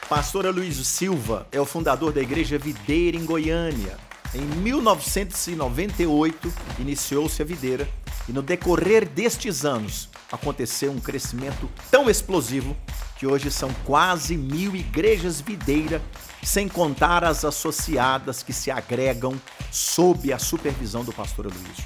Pastor Aloysio Silva é o fundador da Igreja Videira em Goiânia. Em 1998, iniciou-se a Videira e no decorrer destes anos aconteceu um crescimento tão explosivo que hoje são quase 1.000 igrejas Videira, sem contar as associadas que se agregam sob a supervisão do pastor Aloysio.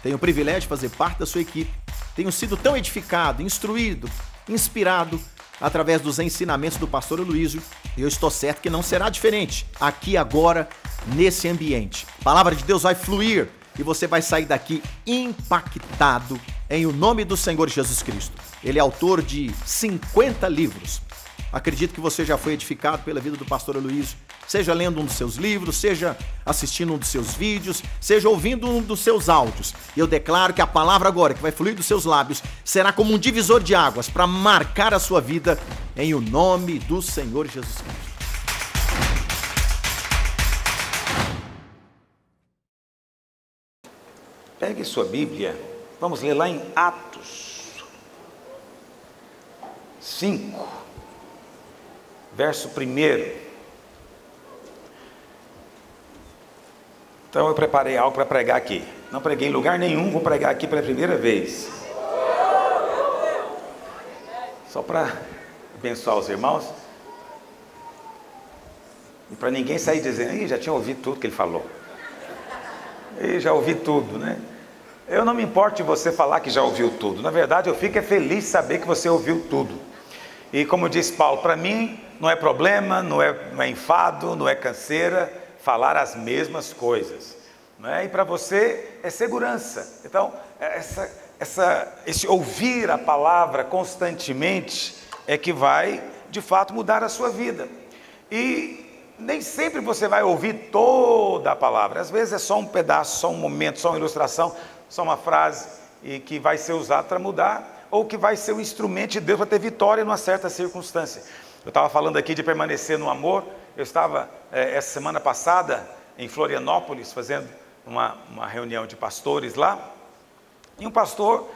Tenho o privilégio de fazer parte da sua equipe, tenho sido tão edificado, instruído, inspirado através dos ensinamentos do pastor Aloysio, e eu estou certo que não será diferente aqui agora, nesse ambiente. A palavra de Deus vai fluir e você vai sair daqui impactado em o nome do Senhor Jesus Cristo. Ele é autor de 50 livros. Acredito que você já foi edificado pela vida do pastor Aloysio, seja lendo um dos seus livros, seja assistindo um dos seus vídeos, seja ouvindo um dos seus áudios. E eu declaro que a palavra agora, que vai fluir dos seus lábios, será como um divisor de águas para marcar a sua vida em o nome do Senhor Jesus Cristo. Pegue sua Bíblia, vamos ler lá em Atos 5, verso 1. Então eu preparei algo para pregar aqui. Não preguei em lugar nenhum, vou pregar aqui pela primeira vez. Só para abençoar os irmãos. E para ninguém sair dizendo, já tinha ouvido tudo que ele falou. Já ouvi tudo, né? Eu não me importo de você falar que já ouviu tudo. Na verdade, eu fico feliz de saber que você ouviu tudo. E como disse Paulo, para mim não é problema, não é enfado, não é canseira falar as mesmas coisas, não é? E para você é segurança. Então, esse ouvir a palavra constantemente é que vai, de fato, mudar a sua vida. E nem sempre você vai ouvir toda a palavra. Às vezes é só um pedaço, só um momento, só uma ilustração, só uma frase e que vai ser usada para mudar, ou que vai ser um instrumento de Deus para ter vitória numa certa circunstância. Eu estava falando aqui de permanecer no amor. Eu estava essa semana passada em Florianópolis fazendo uma reunião de pastores lá, e um pastor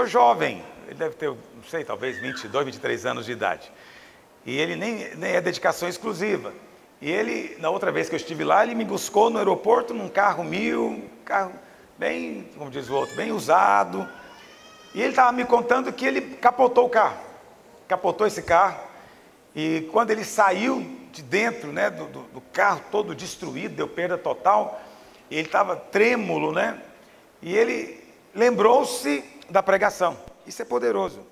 jovem, ele deve ter, não sei, talvez 22, 23 anos de idade, e ele nem é dedicação exclusiva. E ele, na outra vez que eu estive lá, ele me buscou no aeroporto num carro carro bem, como diz o outro, bem usado, e ele estava me contando que ele capotou esse carro, e quando ele saiu de dentro, né, do carro todo destruído, deu perda total, ele estava trêmulo, né, e ele lembrou-se da pregação. Isso é poderoso.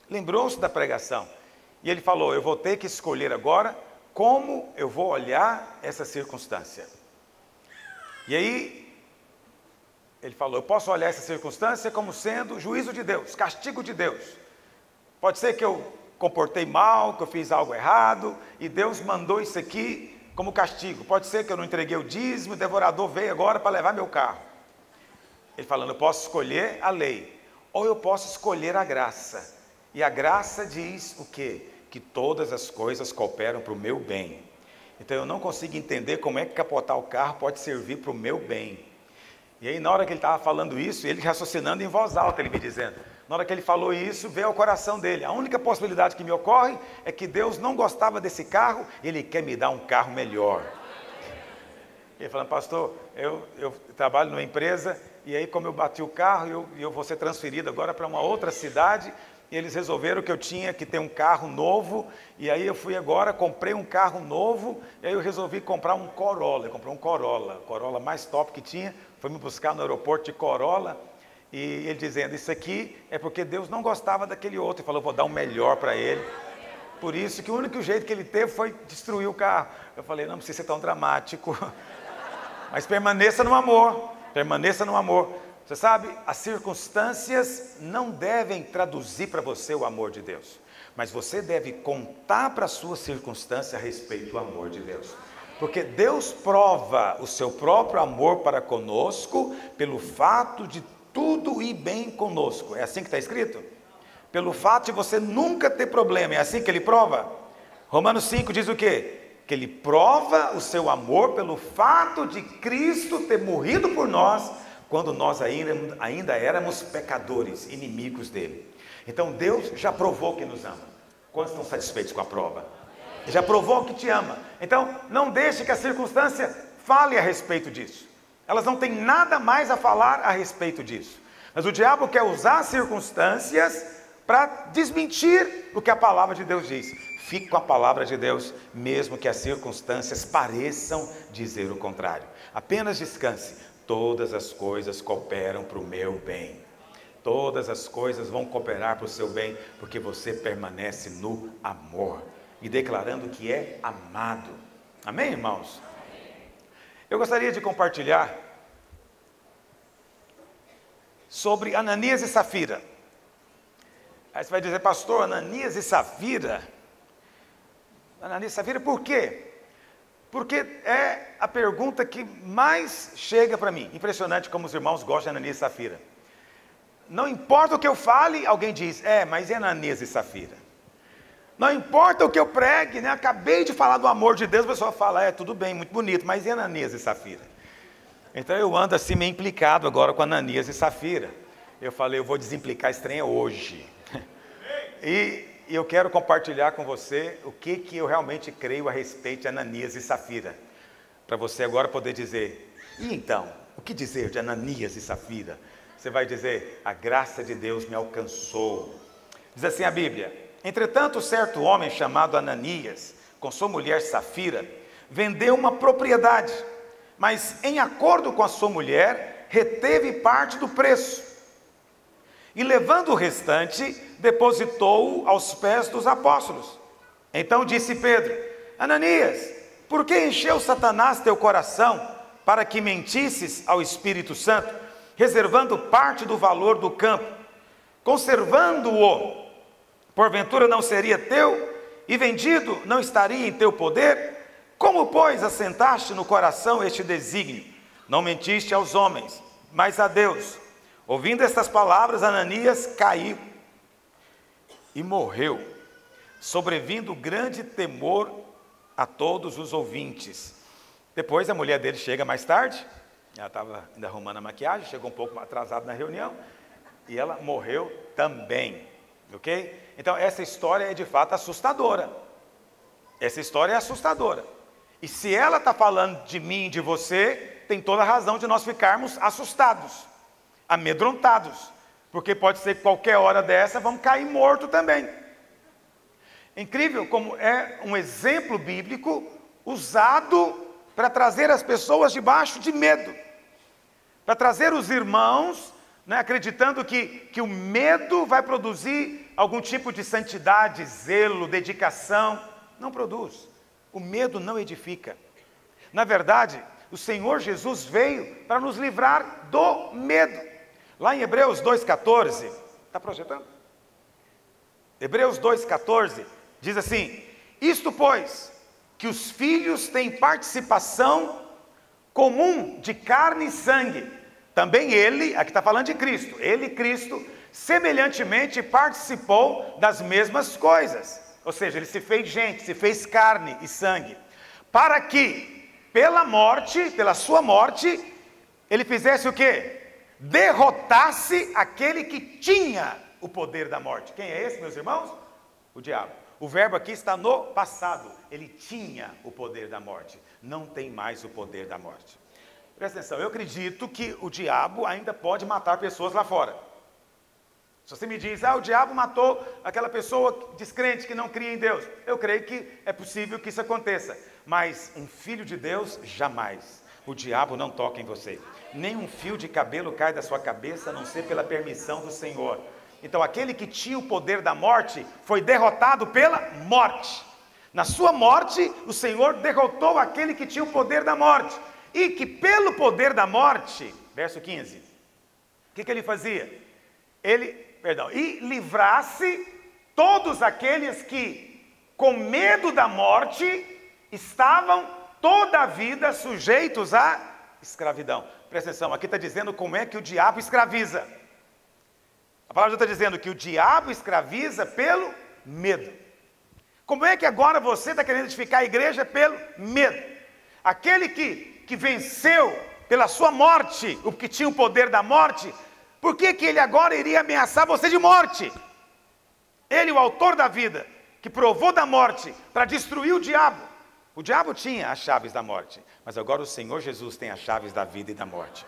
Lembrou-se da pregação, e ele falou, eu vou ter que escolher agora como eu vou olhar essa circunstância. E aí ele falou, eu posso olhar essa circunstância como sendo juízo de Deus, castigo de Deus. Pode ser que eu comportei mal, que eu fiz algo errado, e Deus mandou isso aqui como castigo. Pode ser que eu não entreguei o dízimo, o devorador veio agora para levar meu carro. Ele falando, eu posso escolher a lei, ou eu posso escolher a graça. E a graça diz o quê? Que todas as coisas cooperam para o meu bem. Então eu não consigo entender como é que capotar o carro pode servir para o meu bem. E aí na hora que ele estava falando isso, ele raciocinando em voz alta, ele me dizendo, na hora que ele falou isso, veio ao coração dele, a única possibilidade que me ocorre é que Deus não gostava desse carro, Ele quer me dar um carro melhor. Ele falando, pastor, eu trabalho numa empresa, e aí como eu bati o carro, eu vou ser transferido agora para uma outra cidade, e eles resolveram que eu tinha que ter um carro novo, e aí eu fui agora, comprei um carro novo, e aí eu resolvi comprar um Corolla. Eu comprei um Corolla mais top que tinha, foi me buscar no aeroporto de Corolla, e ele dizendo, isso aqui é porque Deus não gostava daquele outro, e falou, vou dar um melhor para ele. Por isso que o único jeito que ele teve foi destruir o carro. Eu falei, não precisa ser tão dramático, mas permaneça no amor, permaneça no amor. Você sabe, as circunstâncias não devem traduzir para você o amor de Deus, mas você deve contar para a sua circunstância a respeito do amor de Deus. Porque Deus prova o seu próprio amor para conosco pelo fato de tudo ir bem conosco. É assim que está escrito? Pelo fato de você nunca ter problema. É assim que Ele prova? Romanos 5 diz o quê? Que Ele prova o seu amor pelo fato de Cristo ter morrido por nós, quando nós ainda éramos pecadores, inimigos dele. Então Deus já provou que nos ama. Quantos estão satisfeitos com a prova? Já provou que te ama. Então, não deixe que a circunstância fale a respeito disso. Elas não têm nada mais a falar a respeito disso. Mas o diabo quer usar as circunstâncias para desmentir o que a palavra de Deus diz. Fique com a palavra de Deus, mesmo que as circunstâncias pareçam dizer o contrário. Apenas descanse. Todas as coisas cooperam para o meu bem. Todas as coisas vão cooperar para o seu bem, porque você permanece no amor. E declarando que é amado. Amém, irmãos? Eu gostaria de compartilhar sobre Ananias e Safira. Aí você vai dizer, pastor, Ananias e Safira? Ananias e Safira, por quê? Porque é a pergunta que mais chega para mim. Impressionante como os irmãos gostam de Ananias e Safira. Não importa o que eu fale, alguém diz, mas é Ananias e Safira. Não importa o que eu pregue, né? Acabei de falar do amor de Deus, a pessoa fala, tudo bem, muito bonito, mas e Ananias e Safira? Então eu ando assim meio implicado agora com Ananias e Safira. Eu falei, eu vou desimplicar esse trem hoje. E eu quero compartilhar com você o que eu realmente creio a respeito de Ananias e Safira. Para você agora poder dizer, e então, o que dizer de Ananias e Safira? Você vai dizer, a graça de Deus me alcançou. Diz assim a Bíblia, entretanto certo homem chamado Ananias, com sua mulher Safira, vendeu uma propriedade, mas em acordo com a sua mulher, reteve parte do preço. E levando o restante, depositou-o aos pés dos apóstolos. Então disse Pedro, Ananias, por que encheu Satanás teu coração, para que mentisses ao Espírito Santo, reservando parte do valor do campo, conservando-o, porventura não seria teu, e vendido não estaria em teu poder? Como, pois, assentaste no coração este desígnio? Não mentiste aos homens, mas a Deus. Ouvindo estas palavras, Ananias caiu e morreu, sobrevindo grande temor a todos os ouvintes. Depois a mulher dele chega mais tarde, ela estava ainda arrumando a maquiagem, chegou um pouco atrasada na reunião, e ela morreu também, ok? Então essa história é de fato assustadora. Essa história é assustadora. E se ela está falando de mim e de você, tem toda a razão de nós ficarmos assustados, amedrontados, porque pode ser que qualquer hora dessa vamos cair morto também. Incrível como é um exemplo bíblico usado para trazer as pessoas debaixo de medo, para trazer os irmãos, né, acreditando que o medo vai produzir algum tipo de santidade, zelo, dedicação. Não produz. O medo não edifica. Na verdade, o Senhor Jesus veio para nos livrar do medo. Lá em Hebreus 2,14, está projetando? Hebreus 2,14 diz assim, isto pois, que os filhos têm participação comum de carne e sangue, também ele, aqui está falando de Cristo, ele, Cristo, semelhantemente participou das mesmas coisas, ou seja, ele se fez gente, se fez carne e sangue, para que, pela morte, pela sua morte, ele fizesse o quê? Derrotasse aquele que tinha o poder da morte. Quem é esse, meus irmãos? O diabo. O verbo aqui está no passado, ele tinha o poder da morte, não tem mais o poder da morte. Presta atenção, eu acredito que o diabo ainda pode matar pessoas lá fora. Se você me diz, o diabo matou aquela pessoa descrente que não cria em Deus, eu creio que é possível que isso aconteça, mas um filho de Deus, jamais. O diabo não toca em você, nem um fio de cabelo cai da sua cabeça, a não ser pela permissão do Senhor. Então aquele que tinha o poder da morte, foi derrotado pela morte. Na sua morte, o Senhor derrotou aquele que tinha o poder da morte, e que pelo poder da morte, verso 15, o que ele fazia? E livrasse todos aqueles que, com medo da morte, estavam toda a vida sujeitos à escravidão. Presta atenção, aqui está dizendo como é que o diabo escraviza. A palavra está dizendo que o diabo escraviza pelo medo. Como é que agora você está querendo edificar a igreja pelo medo? Aquele que venceu pela sua morte, o que tinha o poder da morte, por que ele agora iria ameaçar você de morte? Ele, o autor da vida, que provou da morte para destruir o diabo. O diabo tinha as chaves da morte, mas agora o Senhor Jesus tem as chaves da vida e da morte.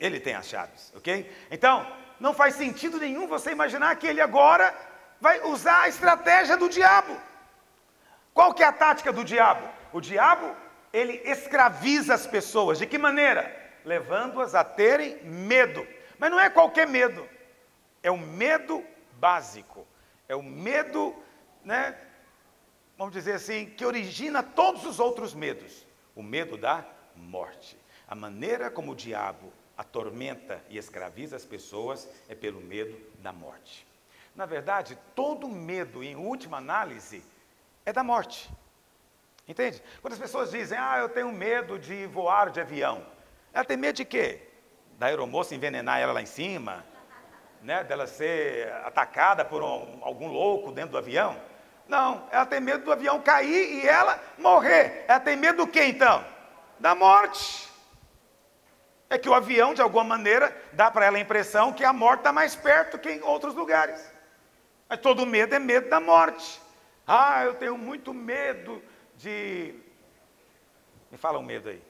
Ele tem as chaves, ok? Então, não faz sentido nenhum você imaginar que ele agora vai usar a estratégia do diabo. Qual que é a tática do diabo? O diabo, ele escraviza as pessoas. De que maneira? Levando-as a terem medo. Mas não é qualquer medo. É o medo básico. É o medo, né, vamos dizer assim, que origina todos os outros medos. O medo da morte. A maneira como o diabo atormenta e escraviza as pessoas é pelo medo da morte. Na verdade, todo medo, em última análise, é da morte. Entende? Quando as pessoas dizem, eu tenho medo de voar de avião. Ela tem medo de quê? Da aeromoça envenenar ela lá em cima? Né? Dela ser atacada por algum louco dentro do avião? Não, ela tem medo do avião cair e ela morrer. Ela tem medo do quê então? Da morte. É que o avião, de alguma maneira, dá para ela a impressão que a morte está mais perto que em outros lugares. Mas todo medo é medo da morte. Eu tenho muito medo de... Me fala um medo aí.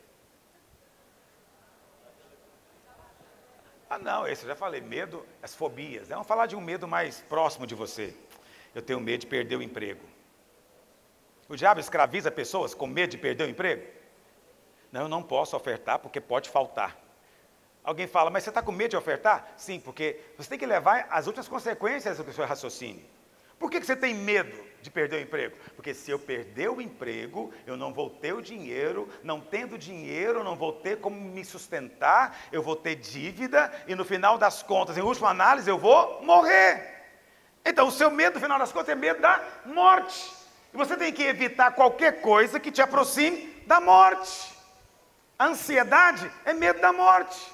Não, esse eu já falei, medo, as fobias. Vamos falar de um medo mais próximo de você. Eu tenho medo de perder o emprego. O diabo escraviza pessoas com medo de perder o emprego? Não, eu não posso ofertar porque pode faltar. Alguém fala, mas você está com medo de ofertar? Sim, porque você tem que levar as outras consequências do seu raciocínio. Por que você tem medo de perder o emprego? Porque se eu perder o emprego, eu não vou ter o dinheiro, não tendo dinheiro, eu não vou ter como me sustentar, eu vou ter dívida, e no final das contas, em última análise, eu vou morrer. Então, o seu medo, no final das contas, é medo da morte. E você tem que evitar qualquer coisa que te aproxime da morte. A ansiedade é medo da morte.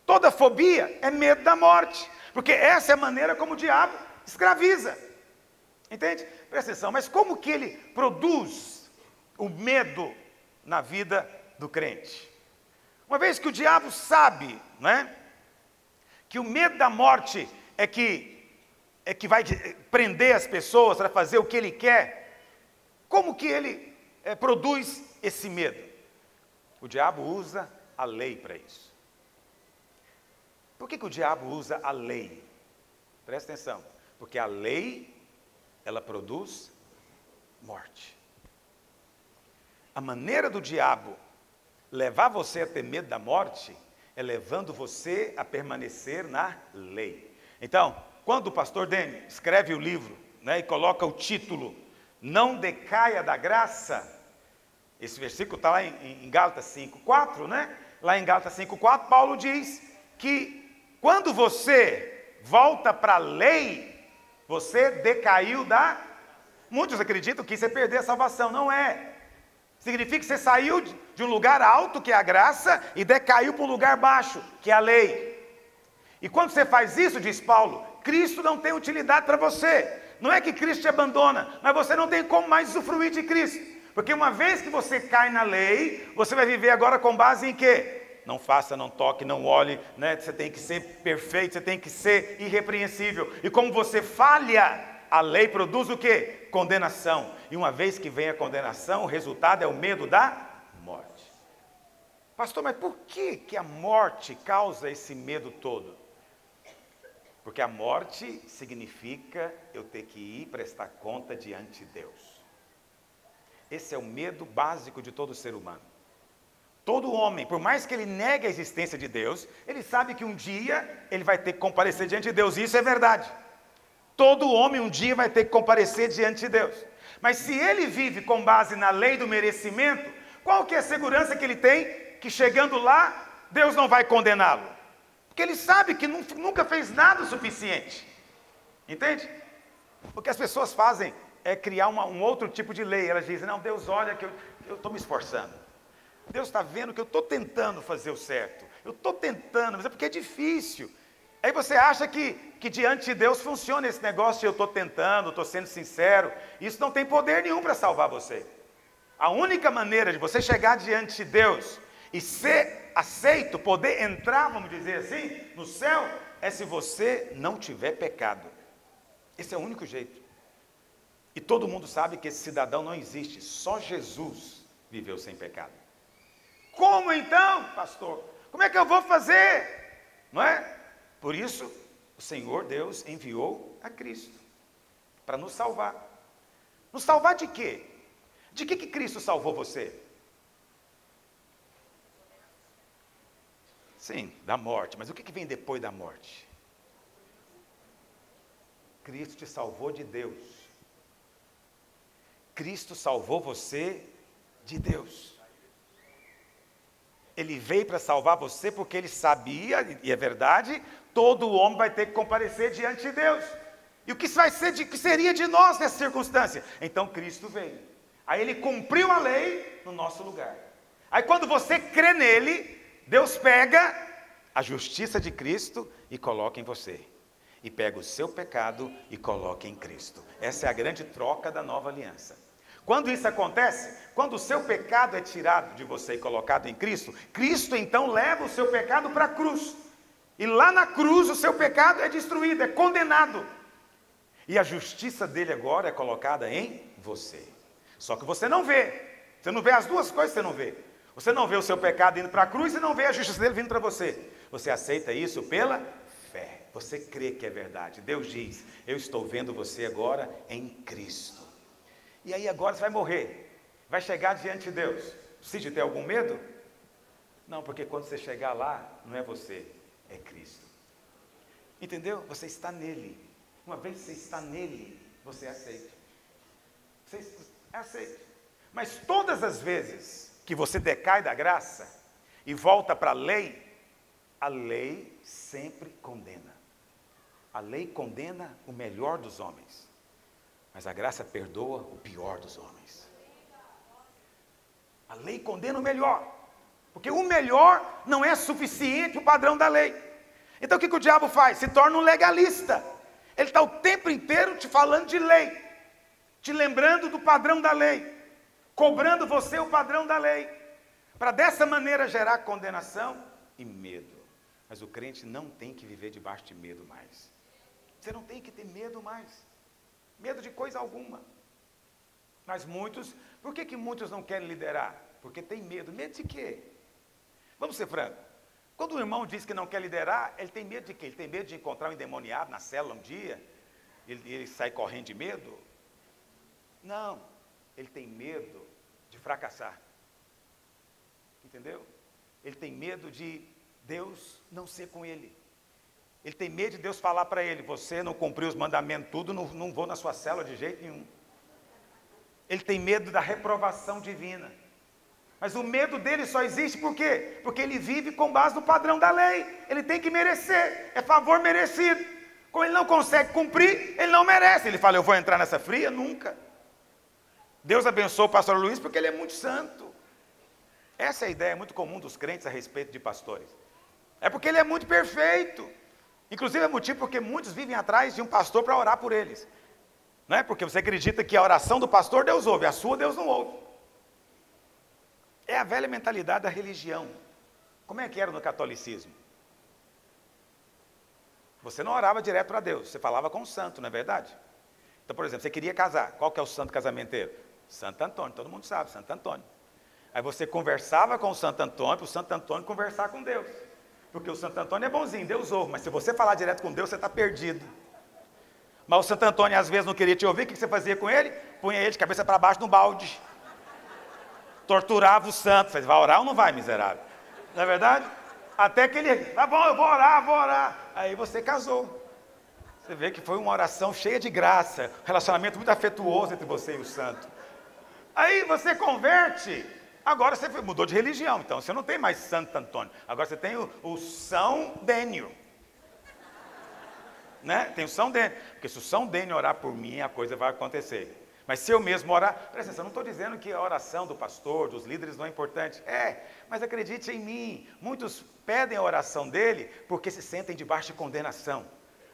Toda fobia é medo da morte. Porque essa é a maneira como o diabo escraviza. Entende? Presta atenção, mas como que ele produz o medo na vida do crente? Uma vez que o diabo sabe, né, que o medo da morte é que vai prender as pessoas para fazer o que ele quer, como que ele produz esse medo? O diabo usa a lei para isso. Por que o diabo usa a lei? Presta atenção, porque a lei, ela produz morte. A maneira do diabo levar você a ter medo da morte é levando você a permanecer na lei. Então, quando o pastor Dene escreve o livro, né, e coloca o título, Não Decaia da Graça, esse versículo está lá em Gálatas 5:4, né? Lá em Gálatas 5:4, Paulo diz que quando você volta para a lei, você decaiu da... Muitos acreditam que isso é perder a salvação. Não é. Significa que você saiu de um lugar alto, que é a graça, e decaiu para um lugar baixo, que é a lei. E quando você faz isso, diz Paulo, Cristo não tem utilidade para você. Não é que Cristo te abandona, mas você não tem como mais usufruir de Cristo. Porque uma vez que você cai na lei, você vai viver agora com base em quê? Não faça, não toque, não olhe, né? Você tem que ser perfeito, você tem que ser irrepreensível. E como você falha, a lei produz o quê? Condenação. E uma vez que vem a condenação, o resultado é o medo da morte. Pastor, mas por que a morte causa esse medo todo? Porque a morte significa eu ter que ir prestar conta diante de Deus. Esse é o medo básico de todo ser humano. Todo homem, por mais que ele negue a existência de Deus, ele sabe que um dia ele vai ter que comparecer diante de Deus. E isso é verdade. Todo homem um dia vai ter que comparecer diante de Deus. Mas se ele vive com base na lei do merecimento, qual que é a segurança que ele tem que chegando lá, Deus não vai condená-lo? Porque ele sabe que nunca fez nada o suficiente. Entende? O que as pessoas fazem é criar um outro tipo de lei. Elas dizem, não, Deus olha que eu estou me esforçando. Deus está vendo que eu estou tentando fazer o certo. Eu estou tentando, mas é porque é difícil. Aí você acha que diante de Deus funciona esse negócio de eu estou tentando, estou sendo sincero. Isso não tem poder nenhum para salvar você. A única maneira de você chegar diante de Deus e ser aceito, poder entrar, vamos dizer assim, no céu, é se você não tiver pecado. Esse é o único jeito. E todo mundo sabe que esse cidadão não existe, só Jesus viveu sem pecado. Como então, pastor? Como é que eu vou fazer? Não é? Por isso, o Senhor Deus enviou a Cristo para nos salvar. Nos salvar de quê? De que Cristo salvou você? Sim, da morte. Mas o que vem depois da morte? Cristo te salvou de Deus. Cristo salvou você de Deus. Ele veio para salvar você porque ele sabia, e é verdade, todo homem vai ter que comparecer diante de Deus. E o que seria de nós nessa circunstância? Então Cristo veio. Aí ele cumpriu a lei no nosso lugar. Aí quando você crê nele, Deus pega a justiça de Cristo e coloca em você. E pega o seu pecado e coloca em Cristo. Essa é a grande troca da nova aliança. Quando isso acontece, quando o seu pecado é tirado de você e colocado em Cristo, Cristo então leva o seu pecado para a cruz. E lá na cruz o seu pecado é destruído, é condenado. E a justiça dele agora é colocada em você. Só que você não vê. Você não vê as duas coisas, você não vê. Você não vê o seu pecado indo para a cruz e não vê a justiça dele vindo para você. Você aceita isso pela fé. Você crê que é verdade. Deus diz, eu estou vendo você agora em Cristo. E aí agora você vai morrer. Vai chegar diante de Deus. Precisa ter algum medo? Não, porque quando você chegar lá, não é você, é Cristo. Entendeu? Você está nele. Uma vez que você está nele, você aceita. Você aceita. Mas todas as vezes que você decai da graça e volta para a lei sempre condena. A lei condena o melhor dos homens, mas a graça perdoa o pior dos homens. A lei condena o melhor, porque o melhor não é suficiente para o padrão da lei. Então o que o diabo faz? Se torna um legalista. Ele está o tempo inteiro te falando de lei, te lembrando do padrão da lei, cobrando você o padrão da lei, para dessa maneira gerar condenação e medo. Mas o crente não tem que viver debaixo de medo mais. Você não tem que ter medo mais. Medo de coisa alguma. Mas muitos, por que muitos não querem liderar? Porque tem medo. Medo de quê? Vamos ser francos. Quando o irmão diz que não quer liderar, ele tem medo de quê? Ele tem medo de encontrar um endemoniado na célula um dia? Ele sai correndo de medo? Não. Ele tem medo de fracassar. Entendeu? Ele tem medo de Deus não ser com ele. Ele tem medo de Deus falar para ele, você não cumpriu os mandamentos tudo, não vou na sua célula de jeito nenhum. Ele tem medo da reprovação divina. Mas o medo dele só existe por quê? Porque ele vive com base no padrão da lei. Ele tem que merecer, é favor merecido. Como ele não consegue cumprir, ele não merece. Ele fala, eu vou entrar nessa fria? Nunca. Deus abençoe o pastor Luiz porque ele é muito santo. Essa é a ideia muito comum dos crentes a respeito de pastores. É porque ele é muito perfeito. Inclusive é motivo porque muitos vivem atrás de um pastor para orar por eles. Não é porque você acredita que a oração do pastor Deus ouve, a sua Deus não ouve. É a velha mentalidade da religião. Como é que era no catolicismo? Você não orava direto para Deus, você falava com o santo, não é verdade? Então, por exemplo, você queria casar, qual que é o santo casamenteiro? Santo Antônio, todo mundo sabe, Santo Antônio. Aí você conversava com o Santo Antônio, para o Santo Antônio conversar com Deus. Porque o Santo Antônio é bonzinho, Deus ouve, mas se você falar direto com Deus, você está perdido. Mas o Santo Antônio às vezes não queria te ouvir, o que você fazia com ele? Punha ele de cabeça para baixo no balde. Torturava o santo. Você vai orar ou não vai, miserável? Não é verdade? Até que ele, tá bom, eu vou orar. Aí você casou. Você vê que foi uma oração cheia de graça, um relacionamento muito afetuoso entre você e o santo. Aí você converte, agora você mudou de religião, então você não tem mais Santo Antônio, agora você tem o São Dênio. Né? Tem o São Dênio, porque se o São Dênio orar por mim, a coisa vai acontecer. Mas se eu mesmo orar, presta atenção, não estou dizendo que a oração do pastor, dos líderes não é importante. Mas acredite em mim, muitos pedem a oração dele porque se sentem debaixo de condenação.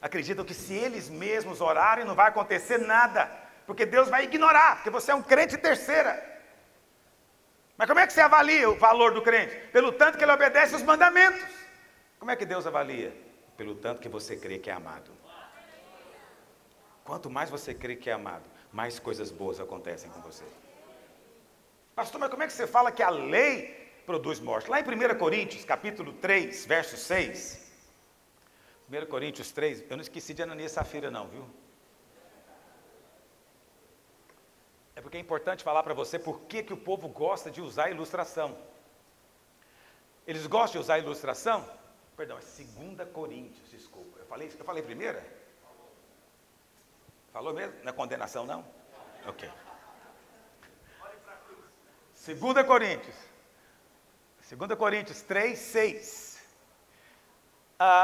Acreditam que se eles mesmos orarem não vai acontecer nada, porque Deus vai ignorar, porque você é um crente terceira. Mas como é que você avalia o valor do crente? Pelo tanto que ele obedece os mandamentos. Como é que Deus avalia? Pelo tanto que você crê que é amado. Quanto mais você crê que é amado, mais coisas boas acontecem com você. Pastor, mas como é que você fala que a lei produz morte? Lá em 1 Coríntios, capítulo 3, verso 6. 1 Coríntios 3, eu não esqueci de Ananias e Safira não, viu? É porque é importante falar para você por que o povo gosta de usar ilustração. Eles gostam de usar ilustração? Perdão, é 2 Coríntios, desculpa. Eu falei primeira? Falou mesmo? Não é condenação, não? Ok. 2 Coríntios 3, 6.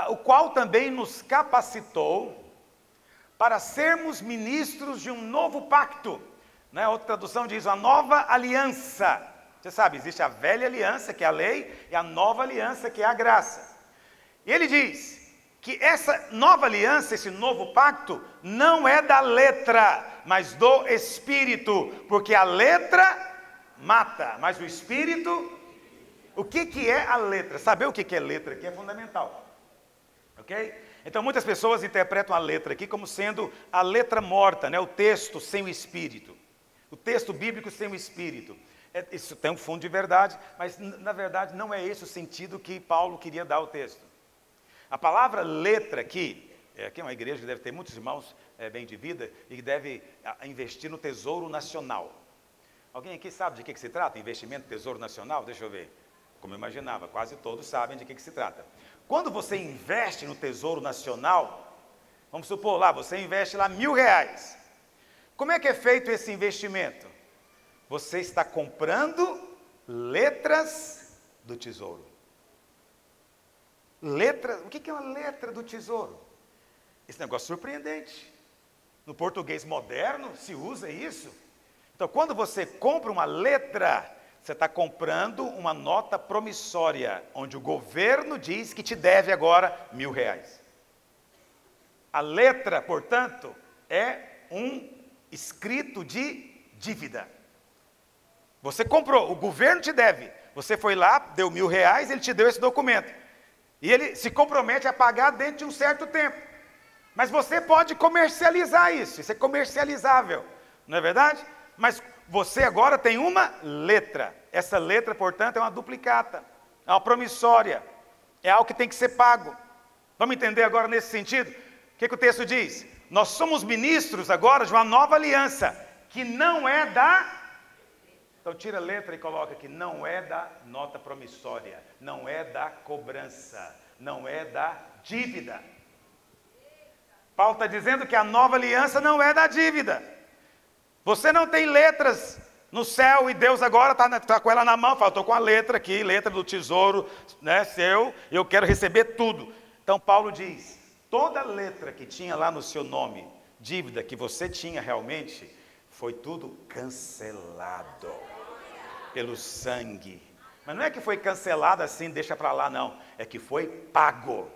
O qual também nos capacitou para sermos ministros de um novo pacto. Né? Outra tradução diz, uma nova aliança. Você sabe, existe a velha aliança, que é a lei, e a nova aliança, que é a graça. E ele diz que essa nova aliança, esse novo pacto, não é da letra, mas do Espírito, porque a letra mata, mas o Espírito... O que é a letra? Saber o que é letra aqui é fundamental, ok? Então muitas pessoas interpretam a letra aqui como sendo a letra morta, né? O texto sem o Espírito, o texto bíblico sem o Espírito. Isso tem um fundo de verdade, mas na verdade não é esse o sentido que Paulo queria dar ao texto. A palavra letra aqui é uma igreja que deve ter muitos irmãos bem de vida e que deve investir no Tesouro Nacional. Alguém aqui sabe de que se trata? Investimento no Tesouro Nacional? Deixa eu ver. Como eu imaginava, quase todos sabem de que se trata. Quando você investe no Tesouro Nacional, vamos supor lá, você investe lá R$1.000. Como é que é feito esse investimento? Você está comprando letras do tesouro. Letras, o que é uma letra do tesouro? Esse negócio é surpreendente. No português moderno se usa isso. Então, quando você compra uma letra, você está comprando uma nota promissória, onde o governo diz que te deve agora R$1.000. A letra, portanto, é um escrito de dívida. Você comprou, o governo te deve. Você foi lá, deu R$1.000, ele te deu esse documento. E ele se compromete a pagar dentro de um certo tempo. Mas você pode comercializar isso é comercializável, não é verdade? Mas você agora tem uma letra. Essa letra, portanto, é uma duplicata, é uma promissória, é algo que tem que ser pago. Vamos entender agora nesse sentido? O que o texto diz? Nós somos ministros agora de uma nova aliança, que não é da... Então tira a letra e coloca aqui, não é da nota promissória, não é da cobrança, não é da dívida. Paulo está dizendo que a nova aliança não é da dívida. Você não tem letras no céu e Deus agora está com ela na mão, fala, estou com a letra aqui, letra do tesouro, né, seu, eu quero receber tudo. Então Paulo diz, toda letra que tinha lá no seu nome, dívida que você tinha realmente, foi tudo cancelado pelo sangue. Mas não é que foi cancelado assim, deixa para lá, não. É que foi pago.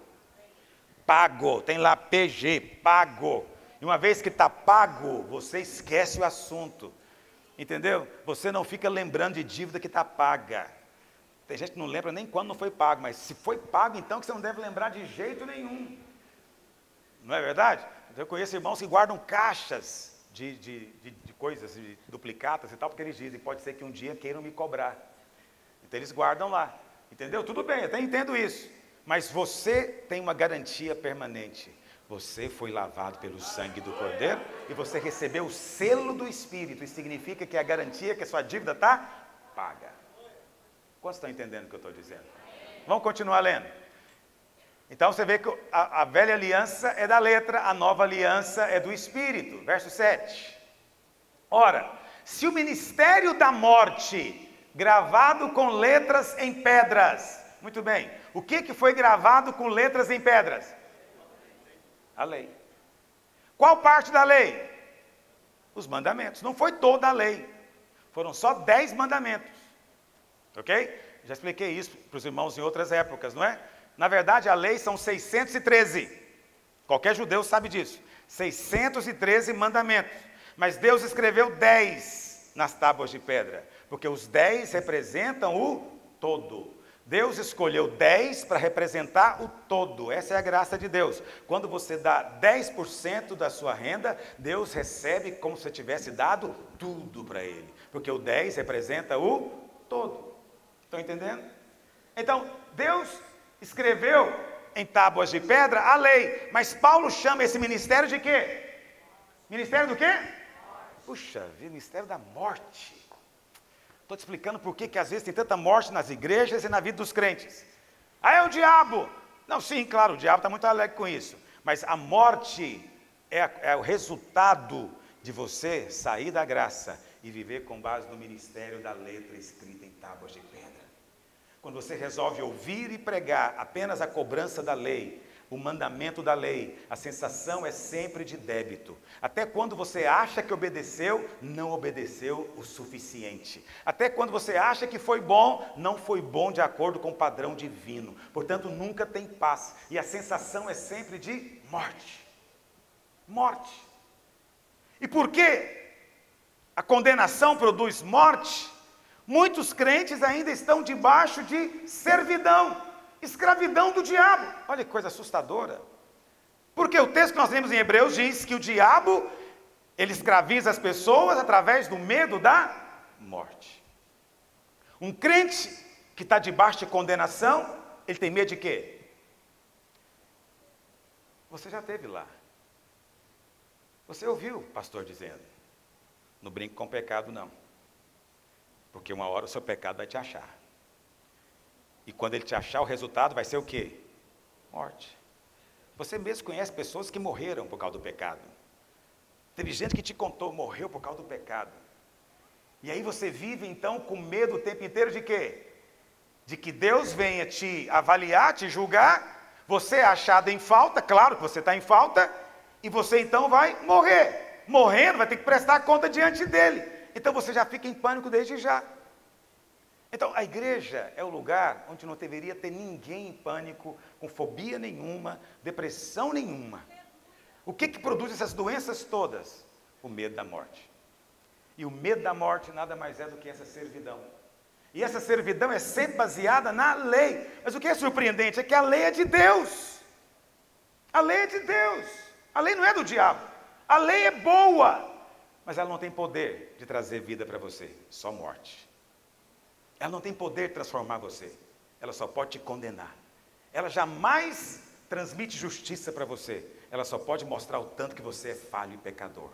Pago, tem lá PG, pago. E uma vez que está pago, você esquece o assunto. Entendeu? Você não fica lembrando de dívida que está paga. Tem gente que não lembra nem quando não foi pago, mas se foi pago, então que você não deve lembrar de jeito nenhum. Não é verdade? Eu conheço irmãos que guardam caixas de coisas, de duplicatas e tal, porque eles dizem, pode ser que um dia queiram me cobrar. Então eles guardam lá. Entendeu? Tudo bem, eu até entendo isso. Mas você tem uma garantia permanente. Você foi lavado pelo sangue do Cordeiro e você recebeu o selo do Espírito. Isso significa que a garantia, que a sua dívida está paga. Quantos estão entendendo o que eu estou dizendo? Vamos continuar lendo. Então você vê que a velha aliança é da letra, a nova aliança é do Espírito. Verso 7. Ora, se o ministério da morte, gravado com letras em pedras. Muito bem. O que foi gravado com letras em pedras? A lei. Qual parte da lei? Os mandamentos. Não foi toda a lei. Foram só 10 mandamentos. Ok? Já expliquei isso para os irmãos em outras épocas, não é? Na verdade, a lei são 613. Qualquer judeu sabe disso. 613 mandamentos. Mas Deus escreveu 10 nas tábuas de pedra. Porque os 10 representam o todo. Deus escolheu 10 para representar o todo. Essa é a graça de Deus. Quando você dá 10% da sua renda, Deus recebe como se tivesse dado tudo para Ele. Porque o 10 representa o todo. Estão entendendo? Então, Deus escreveu em tábuas de pedra a lei. Mas Paulo chama esse ministério de quê? Ministério do quê? Puxa vida, ministério da morte. Estou te explicando por que às vezes tem tanta morte nas igrejas e na vida dos crentes. Ah, é o diabo. Não, sim, claro, o diabo está muito alegre com isso. Mas a morte é o resultado de você sair da graça e viver com base no ministério da letra escrita em tábuas de pedra. Quando você resolve ouvir e pregar apenas a cobrança da lei, o mandamento da lei, a sensação é sempre de débito. Até quando você acha que obedeceu, não obedeceu o suficiente. Até quando você acha que foi bom, não foi bom de acordo com o padrão divino. Portanto, nunca tem paz. E a sensação é sempre de morte. Morte. E por que a condenação produz morte? Muitos crentes ainda estão debaixo de servidão. Escravidão do diabo. Olha que coisa assustadora. Porque o texto que nós lemos em Hebreus diz que o diabo, ele escraviza as pessoas através do medo da morte. Um crente que está debaixo de condenação, ele tem medo de quê? Você já esteve lá. Você ouviu o pastor dizendo, não brinque com o pecado não. Porque uma hora o seu pecado vai te achar. E quando ele te achar, o resultado vai ser o quê? Morte. Você mesmo conhece pessoas que morreram por causa do pecado. Teve gente que te contou, morreu por causa do pecado. E aí você vive então com medo o tempo inteiro de quê? De que Deus venha te avaliar, te julgar, você é achado em falta, claro que você está em falta, e você então vai morrer. Morrendo, vai ter que prestar conta diante dele. Então você já fica em pânico desde já. Então, a igreja é o lugar onde não deveria ter ninguém em pânico, com fobia nenhuma, depressão nenhuma. O que produz essas doenças todas? O medo da morte. E o medo da morte nada mais é do que essa servidão. E essa servidão é sempre baseada na lei. Mas o que é surpreendente é que a lei é de Deus. A lei é de Deus. A lei não é do diabo. A lei é boa, mas ela não tem poder de trazer vida para você, só morte. Ela não tem poder de transformar você, ela só pode te condenar. Ela jamais transmite justiça para você, ela só pode mostrar o tanto que você é falho e pecador.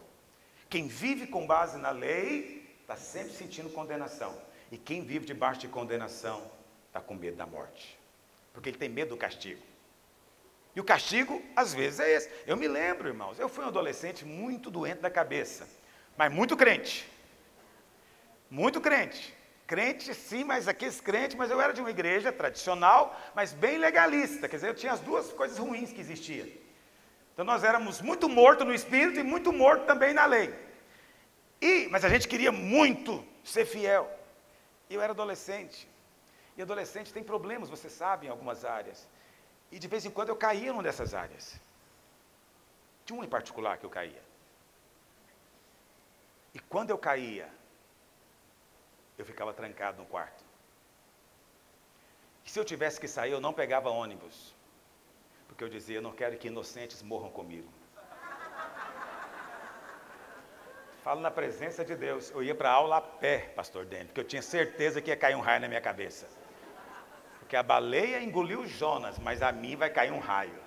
Quem vive com base na lei, está sempre sentindo condenação. E quem vive debaixo de condenação, está com medo da morte. Porque ele tem medo do castigo. E o castigo, às vezes, é esse. Eu me lembro, irmãos, eu fui um adolescente muito doente da cabeça, mas muito crente. Muito crente. Crente, sim, mas aqueles crentes, mas eu era de uma igreja tradicional, mas bem legalista. Quer dizer, eu tinha as duas coisas ruins que existiam. Então nós éramos muito mortos no espírito e muito mortos também na lei. Mas a gente queria muito ser fiel. E eu era adolescente. E adolescente tem problemas, você sabe, em algumas áreas. E de vez em quando eu caía numa dessas áreas. Tinha uma em particular que eu caía. E quando eu caía, eu ficava trancado no quarto. E se eu tivesse que sair, eu não pegava ônibus. Porque eu dizia, eu não quero que inocentes morram comigo. Falo na presença de Deus. Eu ia para a aula a pé, pastor Dene, porque eu tinha certeza que ia cair um raio na minha cabeça. Porque a baleia engoliu Jonas, mas a mim vai cair um raio.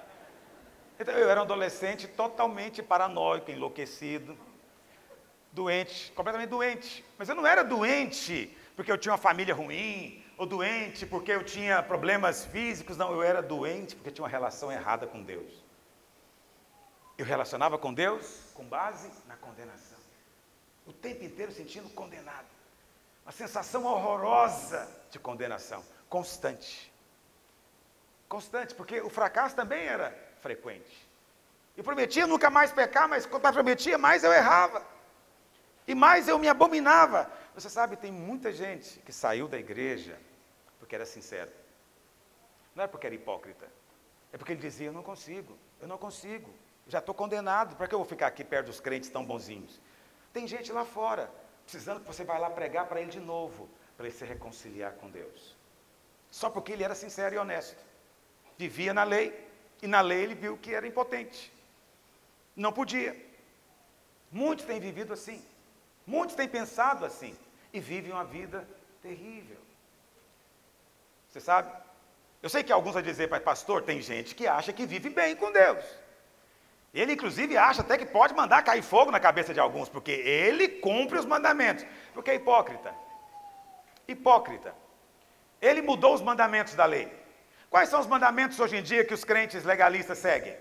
Então eu era um adolescente totalmente paranoico, enlouquecido. Doente, completamente doente. Mas eu não era doente porque eu tinha uma família ruim, ou doente porque eu tinha problemas físicos. Não, eu era doente porque eu tinha uma relação errada com Deus. Eu relacionava com Deus com base na condenação. O tempo inteiro sentindo condenado. Uma sensação horrorosa de condenação, constante. Constante, porque o fracasso também era frequente. Eu prometia nunca mais pecar, mas quanto mais prometia, mais eu errava. E mais eu me abominava. Você sabe, tem muita gente que saiu da igreja porque era sincero. Não é porque era hipócrita. É porque ele dizia, eu não consigo, já estou condenado, para que eu vou ficar aqui perto dos crentes tão bonzinhos? Tem gente lá fora, precisando que você vá lá pregar para ele de novo, para ele se reconciliar com Deus. só porque ele era sincero e honesto. Vivia na lei, e na lei ele viu que era impotente. Não podia. Muitos têm vivido assim. Muitos têm pensado assim. E vivem uma vida terrível. Você sabe? Eu sei que alguns vão dizer, mas pastor, tem gente que acha que vive bem com Deus. Ele, inclusive, acha até que pode mandar cair fogo na cabeça de alguns, porque ele cumpre os mandamentos. Porque é hipócrita. Hipócrita. Ele mudou os mandamentos da lei. Quais são os mandamentos hoje em dia que os crentes legalistas seguem?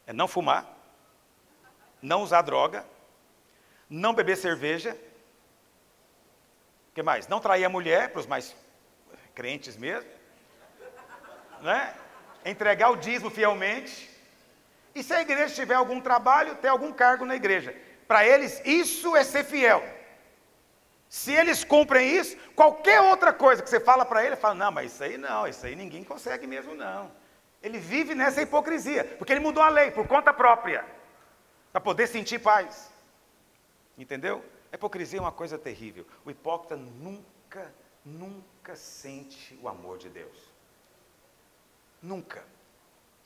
É não fumar, não usar droga, não beber cerveja. O que mais? Não trair a mulher, para os mais crentes mesmo. Né? Entregar o dízimo fielmente. E se a igreja tiver algum trabalho, ter algum cargo na igreja. Para eles, isso é ser fiel. Se eles cumprem isso, qualquer outra coisa que você fala para ele, fala, não, mas isso aí não, isso aí ninguém consegue mesmo não. Ele vive nessa hipocrisia, porque ele mudou a lei por conta própria, para poder sentir paz. Entendeu? A hipocrisia é uma coisa terrível. O hipócrita nunca sente o amor de Deus. Nunca.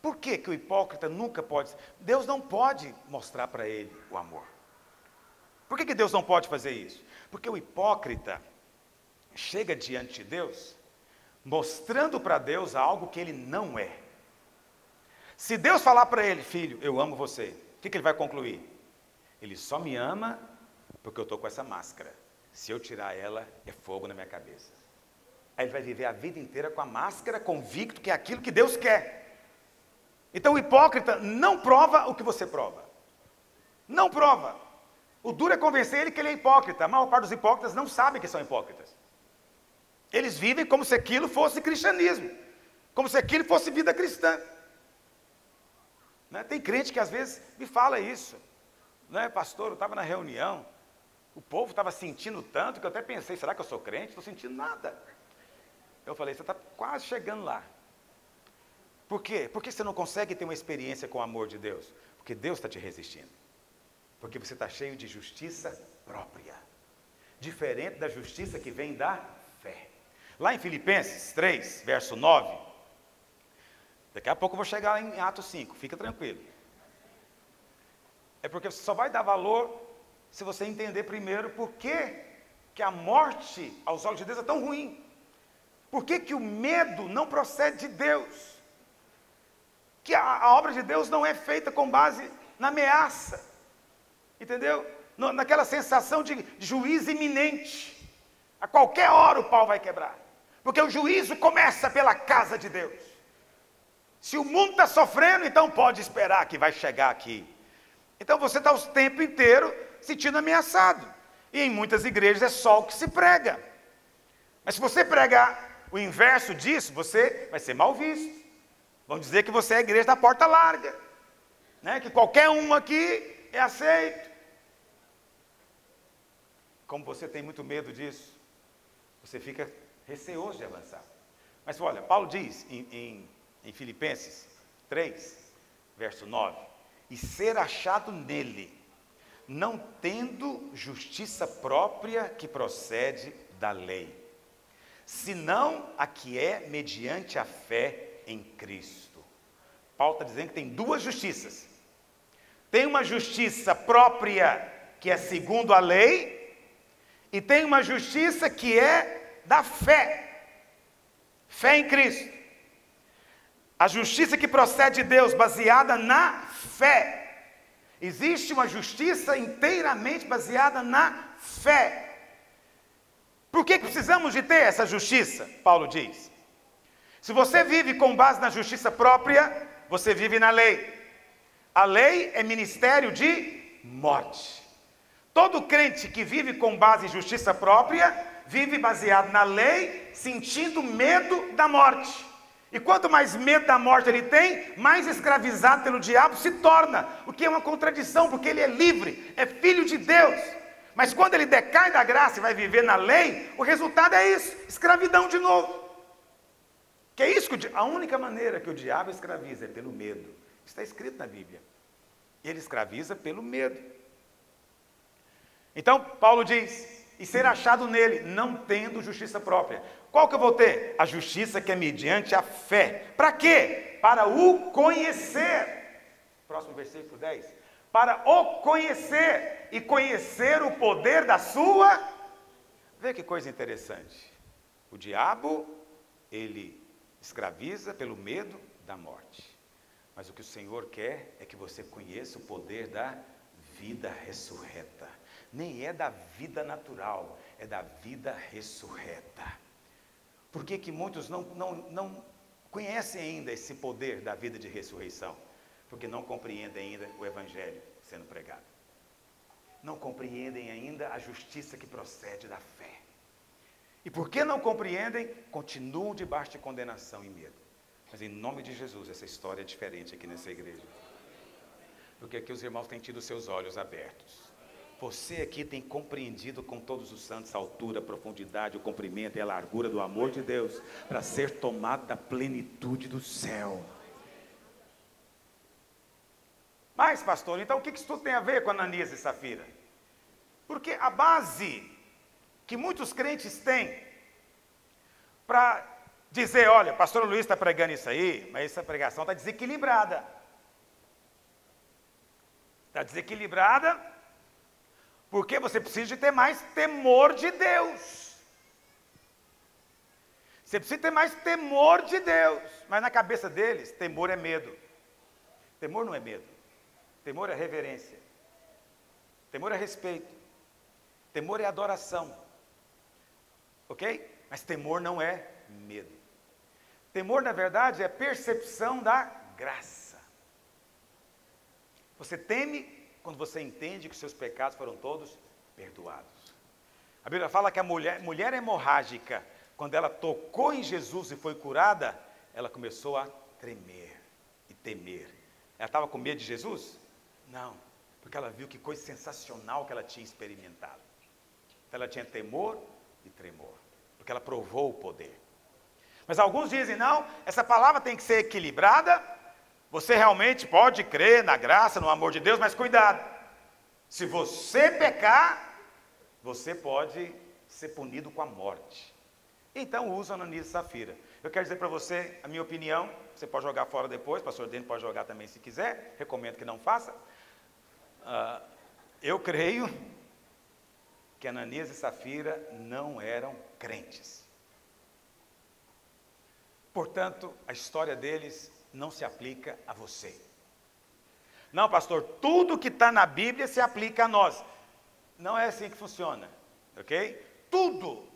Por que que o hipócrita nunca pode? Deus não pode mostrar para ele o amor. Por que que Deus não pode fazer isso? Porque o hipócrita chega diante de Deus, mostrando para Deus algo que ele não é. Se Deus falar para ele, filho, eu amo você, o que que ele vai concluir? Ele só me ama porque eu estou com essa máscara. Se eu tirar ela, é fogo na minha cabeça. Aí ele vai viver a vida inteira com a máscara, convicto que é aquilo que Deus quer. Então o hipócrita não prova o que você prova. Não prova. O duro é convencer ele que ele é hipócrita. A maior parte dos hipócritas não sabem que são hipócritas. Eles vivem como se aquilo fosse cristianismo. Como se aquilo fosse vida cristã. Né? Tem crente que às vezes me fala isso. Né? Pastor, eu estava na reunião, o povo estava sentindo tanto que eu até pensei, será que eu sou crente? Não estou sentindo nada. Eu falei, você está quase chegando lá. Por quê? Porque você não consegue ter uma experiência com o amor de Deus? Porque Deus está te resistindo. Porque você está cheio de justiça própria. Diferente da justiça que vem da fé. Lá em Filipenses 3, verso 9. Daqui a pouco eu vou chegar lá em Atos 5, fica tranquilo. É porque você só vai dar valor se você entender primeiro por que que a morte aos olhos de Deus é tão ruim. Por que que o medo não procede de Deus? Que a obra de Deus não é feita com base na ameaça, entendeu? Naquela sensação de juízo iminente. A qualquer hora o pau vai quebrar, porque o juízo começa pela casa de Deus. Se o mundo está sofrendo, então pode esperar que vai chegar aqui. Então você está o tempo inteiro sentindo ameaçado, e em muitas igrejas é só o que se prega. Mas se você pregar o inverso disso, você vai ser mal visto. Vão dizer que você é a igreja da porta larga, né? Que qualquer um aqui é aceito. Como você tem muito medo disso, você fica receoso de avançar. Mas olha, Paulo diz em Filipenses 3, verso 9, e ser achado nele, não tendo justiça própria que procede da lei, senão a que é mediante a fé em Cristo. Paulo está dizendo que tem duas justiças. Tem uma justiça própria que é segundo a lei, e tem uma justiça que é da fé. Fé em Cristo. A justiça que procede de Deus, baseada na fé. Existe uma justiça inteiramente baseada na fé. Por que precisamos de ter essa justiça? Paulo diz. Se você vive com base na justiça própria, você vive na lei. A lei é ministério de morte. Todo crente que vive com base em justiça própria, vive baseado na lei, sentindo medo da morte. E quanto mais medo da morte ele tem, mais escravizado pelo diabo se torna. O que é uma contradição, porque ele é livre, é filho de Deus. Mas quando ele decai da graça e vai viver na lei, o resultado é isso, escravidão de novo. Que é isso que a única maneira que o diabo escraviza é pelo medo. Está escrito na Bíblia. Ele escraviza pelo medo. Então, Paulo diz, e ser achado nele, não tendo justiça própria. Qual que eu vou ter? A justiça que é mediante a fé. Para quê? Para o conhecer. Próximo versículo 10. Para o conhecer e conhecer o poder da sua. Vê que coisa interessante. O diabo, ele escraviza pelo medo da morte. Mas o que o Senhor quer é que você conheça o poder da vida ressurreta. Nem é da vida natural, é da vida ressurreta. Por que que muitos não conhecem ainda esse poder da vida de ressurreição? Porque não compreendem ainda o Evangelho sendo pregado. Não compreendem ainda a justiça que procede da fé. E porque não compreendem, continuam debaixo de condenação e medo. Mas em nome de Jesus, essa história é diferente aqui nessa igreja. Porque aqui os irmãos têm tido seus olhos abertos. Você aqui tem compreendido com todos os santos a altura, a profundidade, o comprimento e a largura do amor de Deus, para ser tomado da plenitude do céu. Mas, pastor, então o que isso tudo tem a ver com Ananias e Safira? Porque a base que muitos crentes têm para dizer, olha, o pastor Luiz está pregando isso aí, mas essa pregação está desequilibrada. Está desequilibrada porque você precisa de ter mais temor de Deus. Você precisa ter mais temor de Deus. Mas na cabeça deles, temor é medo. Temor não é medo. Temor é reverência. Temor é respeito. Temor é adoração. Ok? Mas temor não é medo. Temor, na verdade, é percepção da graça. Você teme quando você entende que os seus pecados foram todos perdoados. A Bíblia fala que a mulher hemorrágica, quando ela tocou em Jesus e foi curada, ela começou a tremer e temer. Ela estava com medo de Jesus? Não, porque ela viu que coisa sensacional que ela tinha experimentado. Então ela tinha temor e tremor, porque ela provou o poder. Mas alguns dizem, não, essa palavra tem que ser equilibrada. Você realmente pode crer na graça, no amor de Deus, mas cuidado. Se você pecar, você pode ser punido com a morte. Então usa Ananias e Safira. Eu quero dizer para você a minha opinião, você pode jogar fora depois, o pastor Dene pode jogar também se quiser, recomendo que não faça. Eu creio que Ananias e Safira não eram crentes. Portanto, a história deles não se aplica a você. Não, pastor, tudo que está na Bíblia se aplica a nós. Não é assim que funciona, ok? Tudo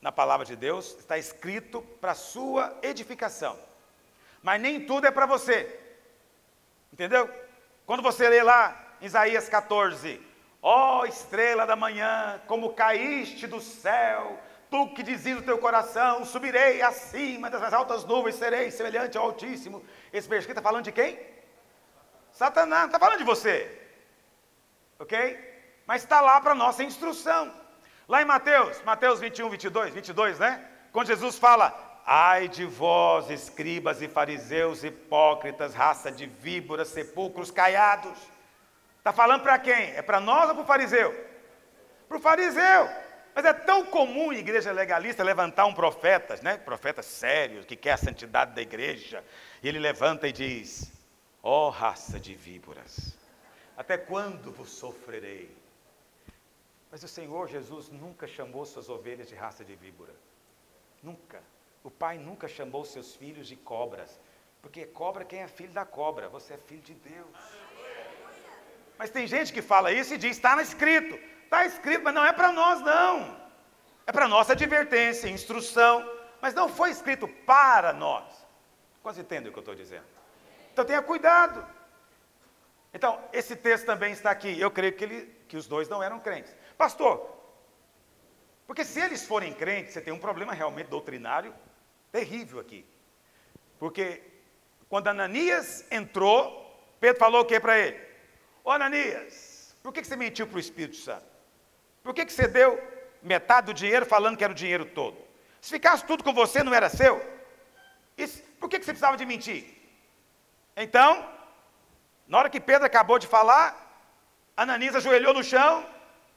na palavra de Deus está escrito para a sua edificação. Mas nem tudo é para você. Entendeu? Quando você lê lá em Isaías 14, ó estrela da manhã, como caíste do céu, tu que dizes no teu coração, subirei acima das mais altas nuvens, serei semelhante ao Altíssimo. Esse versículo está falando de quem? Satanás, não está falando de você. Ok? Mas está lá para nossa instrução. Lá em Mateus 21, 22, né? Quando Jesus fala, ai de vós, escribas e fariseus, hipócritas, raça de víboras, sepulcros caiados. Está falando para quem? É para nós ou para o fariseu? Para o fariseu. Mas é tão comum em igreja legalista levantar um profeta, né? Profeta sério, que quer a santidade da igreja. E ele levanta e diz, ó raça de víboras, até quando vos sofrerei? Mas o Senhor Jesus nunca chamou suas ovelhas de raça de víbora. Nunca. O Pai nunca chamou seus filhos de cobras. Porque cobra quem é filho da cobra, você é filho de Deus. Mas tem gente que fala isso e diz, está escrito. Está escrito, mas não é para nós não. É para nossa advertência, instrução. Mas não foi escrito para nós. Quase entendem o que eu estou dizendo? Então tenha cuidado. Então, esse texto também está aqui. Eu creio que os dois não eram crentes. Pastor, porque se eles forem crentes, você tem um problema realmente doutrinário terrível aqui. Porque quando Ananias entrou, Pedro falou o que para ele? Ô Ananias, por que você mentiu para o Espírito Santo? Por que você deu metade do dinheiro falando que era o dinheiro todo? Se ficasse tudo com você, não era seu? Por que você precisava de mentir? Então, na hora que Pedro acabou de falar, Ananias ajoelhou no chão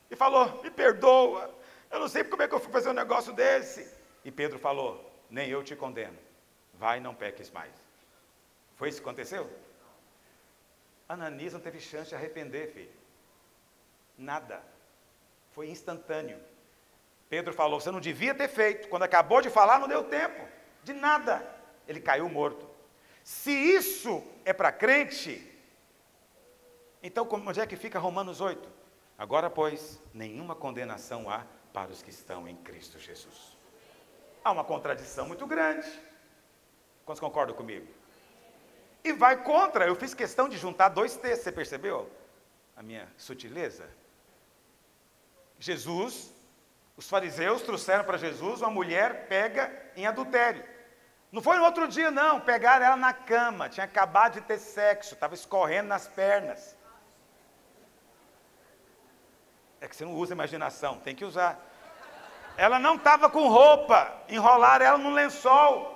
e falou, me perdoa, Eu não sei como é que eu fui fazer um negócio desse. E Pedro falou, nem eu te condeno. Vai, não peques mais. Foi isso que aconteceu? Ananias não teve chance de arrepender, filho. Nada. Foi instantâneo. Pedro falou, você não devia ter feito. Quando acabou de falar, não deu tempo. De nada. Ele caiu morto. Se isso é para crente, então onde é que fica Romanos 8? Agora, pois, nenhuma condenação há para os que estão em Cristo Jesus. Há uma contradição muito grande. Quantos concordam comigo? E vai contra. Eu fiz questão de juntar dois textos, você percebeu a minha sutileza? Jesus, os fariseus trouxeram para Jesus uma mulher pega em adultério. Não foi no outro dia não, pegaram ela na cama, tinha acabado de ter sexo, estava escorrendo nas pernas. É que você não usa imaginação, tem que usar. Ela não estava com roupa, enrolaram ela num lençol.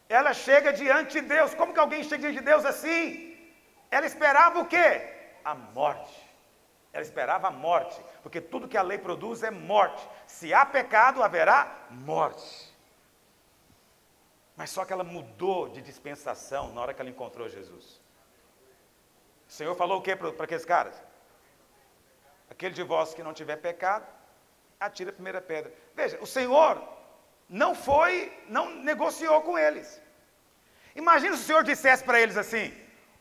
Ela chega diante de Deus. Como que alguém chega diante de Deus assim? Ela esperava o quê? A morte. Ela esperava a morte, porque tudo que a lei produz é morte. Se há pecado, haverá morte. Mas só que ela mudou de dispensação na hora que ela encontrou Jesus. O Senhor falou o quê para aqueles caras? Aquele de vós que não tiver pecado, atira a primeira pedra. Veja, o Senhor não negociou com eles. Imagina se o Senhor dissesse para eles assim,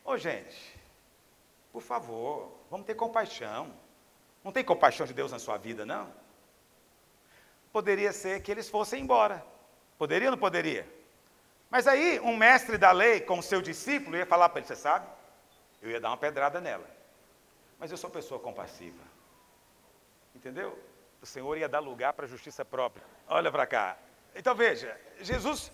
ô gente, por favor, vamos ter compaixão. Não tem compaixão de Deus na sua vida, não? Poderia ser que eles fossem embora. Poderia ou não poderia? Mas aí, um mestre da lei, com o seu discípulo, ia falar para ele, você sabe? Eu ia dar uma pedrada nela. Mas eu sou pessoa compassiva. Entendeu? O Senhor ia dar lugar para a justiça própria. Olha para cá. Então veja, Jesus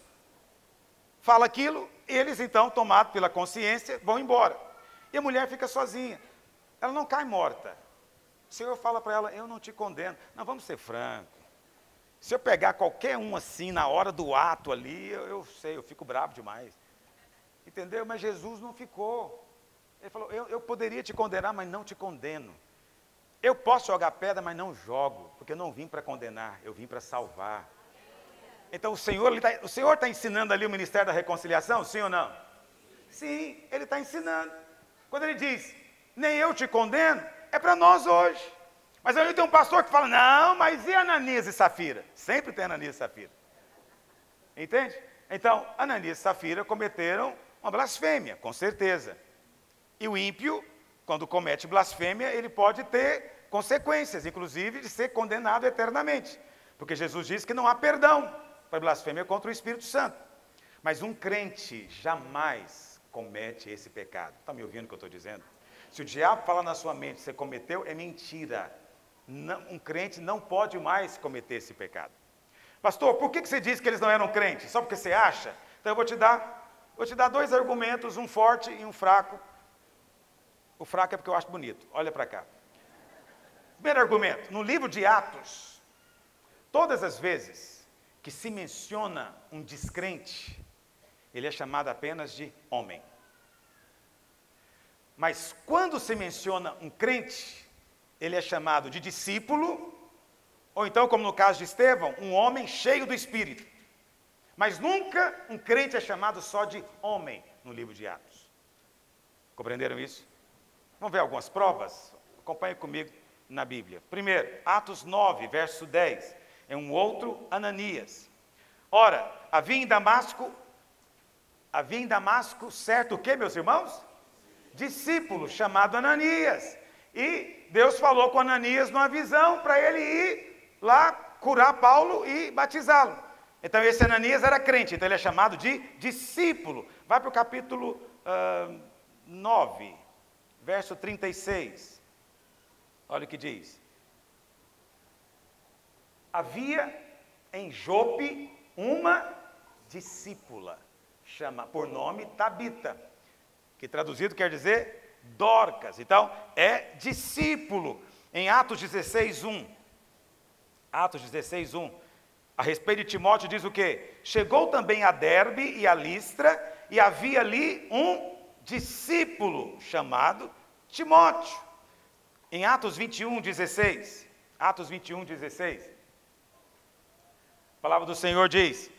fala aquilo, eles então, tomados pela consciência, vão embora. E a mulher fica sozinha. Ela não cai morta. O Senhor fala para ela, eu não te condeno. Não, vamos ser francos. Se eu pegar qualquer um assim, na hora do ato ali, eu sei, eu fico bravo demais. Entendeu? Mas Jesus não ficou. Ele falou, eu poderia te condenar, mas não te condeno. Eu posso jogar pedra, mas não jogo, porque eu não vim para condenar, eu vim para salvar. Então o Senhor está ensinando ali o ministério da reconciliação, sim ou não? Sim, Ele está ensinando. Quando Ele diz, nem eu te condeno, é para nós hoje. Mas aí tem um pastor que fala, não, mas e Ananias e Safira? Sempre tem Ananias e Safira. Entende? Então, Ananias e Safira cometeram uma blasfêmia, com certeza. E o ímpio, quando comete blasfêmia, ele pode ter consequências, inclusive de ser condenado eternamente. Porque Jesus diz que não há perdão para blasfêmia contra o Espírito Santo. Mas um crente jamais comete esse pecado. Está me ouvindo o que eu estou dizendo? Se o diabo falar na sua mente, você cometeu, é mentira. Não, um crente não pode mais cometer esse pecado. Pastor, por que você diz que eles não eram crentes? Só porque você acha? Então eu vou te dar dois argumentos, um forte e um fraco. O fraco é porque eu acho bonito. Olha para cá. Primeiro argumento, no livro de Atos, todas as vezes que se menciona um descrente, ele é chamado apenas de homem. Mas quando se menciona um crente, ele é chamado de discípulo, ou então, como no caso de Estevão, um homem cheio do Espírito. Mas nunca um crente é chamado só de homem no livro de Atos. Compreenderam isso? Vamos ver algumas provas? Acompanhe comigo na Bíblia. Primeiro, Atos 9, verso 10. É um outro Ananias. Ora, havia em Damasco certo o quê, meus irmãos? Discípulo chamado Ananias. E Deus falou com Ananias numa visão para ele ir lá curar Paulo e batizá-lo. Então esse Ananias era crente, então ele é chamado de discípulo. Vai para o capítulo 9, verso 36. Olha o que diz. Havia em Jope uma discípula, chama por nome Tabita, que traduzido quer dizer Dorcas. Então, é discípulo. Em Atos 16:1. Atos 16:1. A respeito de Timóteo diz o quê? Chegou também a Derbe e a Listra, e havia ali um discípulo chamado Timóteo. Em Atos 21:16. Atos 21, 16. A palavra do Senhor diz: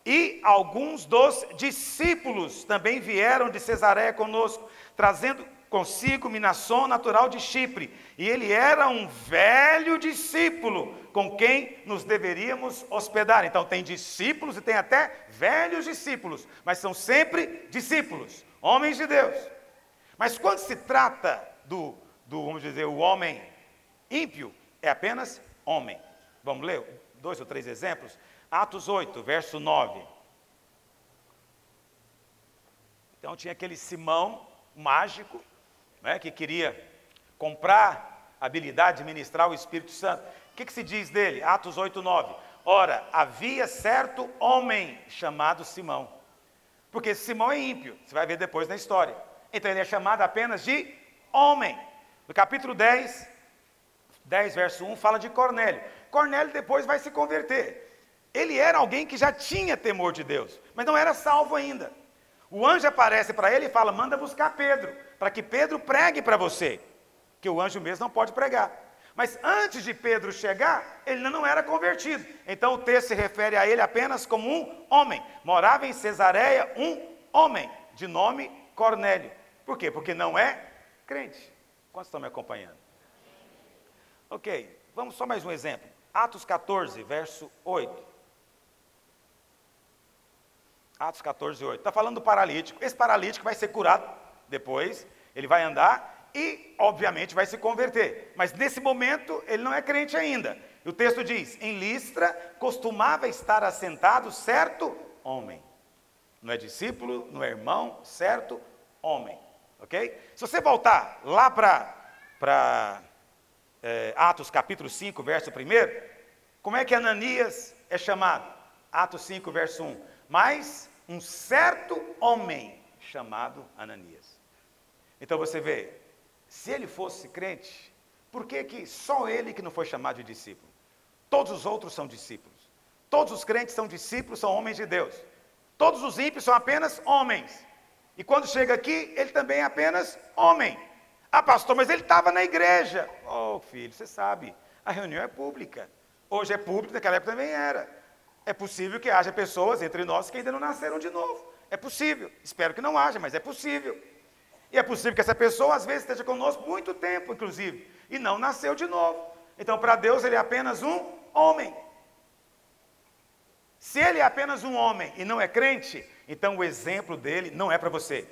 e alguns dos discípulos também vieram de Cesareia conosco, trazendo consigo Minasson, natural de Chipre. E ele era um velho discípulo, com quem nos deveríamos hospedar. Então tem discípulos e tem até velhos discípulos, mas são sempre discípulos, homens de Deus. Mas quando se trata vamos dizer, o homem ímpio, é apenas homem. Vamos ler 2 ou 3 exemplos? Atos 8, verso 9. Então tinha aquele Simão mágico, né, que queria comprar a habilidade de ministrar o Espírito Santo. O que se diz dele? Atos 8, 9. Ora, havia certo homem chamado Simão. Porque Simão é ímpio, você vai ver depois na história. Então ele é chamado apenas de homem. No capítulo 10, verso 1, fala de Cornélio. Cornélio depois vai se converter. Ele era alguém que já tinha temor de Deus, mas não era salvo ainda. O anjo aparece para ele e fala: manda buscar Pedro, para que Pedro pregue para você. Que o anjo mesmo não pode pregar. Mas antes de Pedro chegar, ele não era convertido. Então o texto se refere a ele apenas como um homem. Morava em Cesareia um homem, de nome Cornélio. Por quê? Porque não é crente. Quantos estão me acompanhando? Ok, vamos só mais um exemplo. Atos 14, verso 8. Atos 14, 8. Está falando do paralítico. Esse paralítico vai ser curado depois, ele vai andar e, obviamente, vai se converter. Mas nesse momento, ele não é crente ainda. E o texto diz: em Listra costumava estar assentado certo homem. Não é discípulo, não é irmão, certo homem. Ok? Se você voltar lá para Atos capítulo 5, verso 1, como é que Ananias é chamado? Atos 5, verso 1. Mas um certo homem chamado Ananias. Então você vê, se ele fosse crente, por que só ele que não foi chamado de discípulo? Todos os outros são discípulos. Todos os crentes são discípulos, são homens de Deus. Todos os ímpios são apenas homens. E quando chega aqui, ele também é apenas homem. Ah, pastor, mas ele estava na igreja. Oh, filho, você sabe, a reunião é pública. Hoje é público, naquela época também era. É possível que haja pessoas entre nós que ainda não nasceram de novo. É possível. Espero que não haja, mas é possível. E é possível que essa pessoa, às vezes, esteja conosco muito tempo, inclusive, e não nasceu de novo. Então, para Deus, ele é apenas um homem. Se ele é apenas um homem e não é crente, então o exemplo dele não é para você.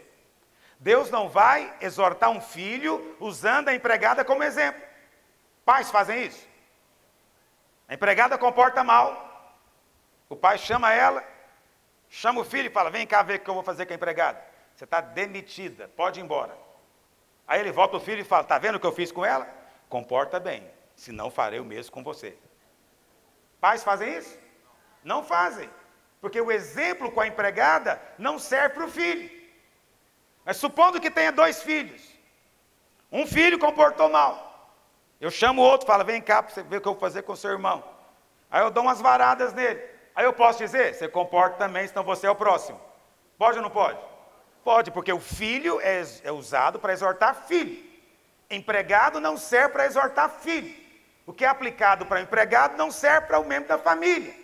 Deus não vai exortar um filho usando a empregada como exemplo. Pais fazem isso. A empregada comporta mal. O pai chama ela, chama o filho e fala: vem cá ver o que eu vou fazer com a empregada. Você está demitida, pode ir embora. Aí ele volta o filho e fala: está vendo o que eu fiz com ela? Comporta bem, senão farei o mesmo com você. Pais fazem isso? Não fazem, porque o exemplo com a empregada não serve para o filho. Mas supondo que tenha 2 filhos, um filho comportou mal, eu chamo o outro e falo: vem cá para você ver o que eu vou fazer com o seu irmão. Aí eu dou umas varadas nele. Aí eu posso dizer: você comporta também, senão você é o próximo. Pode ou não pode? Pode, porque o filho é usado para exortar filho. Empregado não serve para exortar filho. O que é aplicado para empregado não serve para o membro da família.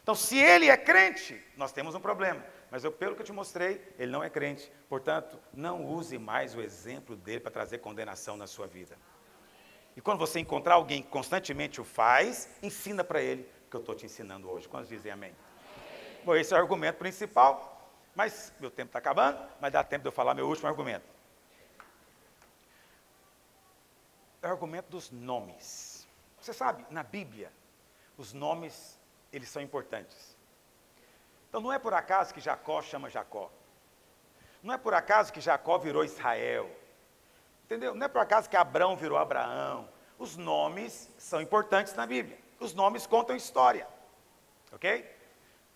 Então, se ele é crente, nós temos um problema. Mas pelo que eu te mostrei, ele não é crente. Portanto, não use mais o exemplo dele para trazer condenação na sua vida. E quando você encontrar alguém que constantemente o faz, ensina para ele que eu estou te ensinando hoje. Quantos dizem amém? Bom, esse é o argumento principal, mas meu tempo está acabando, mas dá tempo de eu falar meu último argumento. É o argumento dos nomes. Você sabe, na Bíblia, os nomes, eles são importantes. Então não é por acaso que Jacó chama Jacó. Não é por acaso que Jacó virou Israel. Entendeu? Não é por acaso que Abrão virou Abraão. Os nomes são importantes na Bíblia. Os nomes contam história, ok?